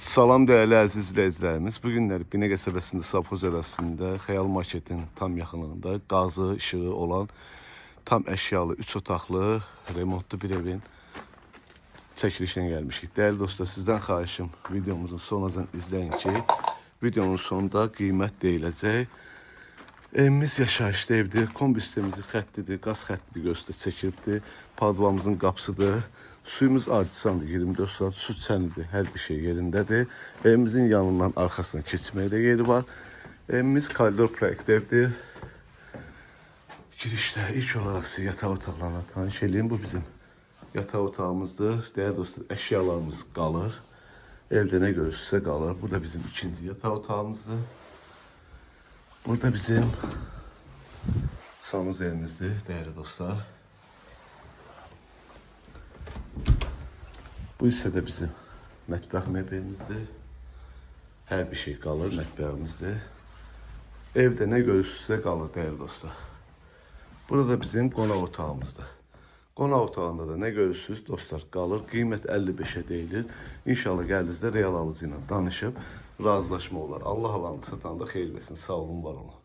Salam değerli əziz izləyicilərimiz. Bu günlər Binə qəsəbəsində Savxoz ərazisində Xəyal Marketin tam yaxınlığında qazı işığı olan tam əşyalı 3 otaqlı remontlu bir evin çəkilişinə gəlmişik. Değerli dostlar, sizdən xahişim videomuzun sonucan izləyin ki, videonun sonunda qiymət deyiləcək. Evimiz yaşayışlı evdir, kombi sistemimizin xəttidir, qaz xəttidir, göstər çəkibdir, padvamızın qapısıdır. Suyumuz artisandır, 24 saat su çənidir, hər bir şey yerindədir. Evimizin yanından arxasına keçməyə də yeri var. Evimiz koridor proyekt evdir. Girişdə ilk olaraq size yataq otaqlarına tanış edeyim. Bu bizim yataq otağımızdır. Değerli dostlar, əşyalarımız qalır. Evdə nə görürsünüzsə qalır. Burada bizim ikinci yataq otağımızdır. Burada bizim sanuzelimizdir değerli dostlar. Bu hissədə bizim mətbəx meblimizdir. Hər bir şey qalır mətbəximizdə. Evdə nə görürsünüzsə qalır değerli dostlar. Burada da bizim qonaq otağımızdır. Qonaq otağında da nə görürsünüz dostlar qalır. Qiymət 55'e deyilir. İnşallah gəldinizdə real alıcı ilə danışıb razılaşma olar. Allah alanı satanda xeyir versin. Sağ olun, var olun.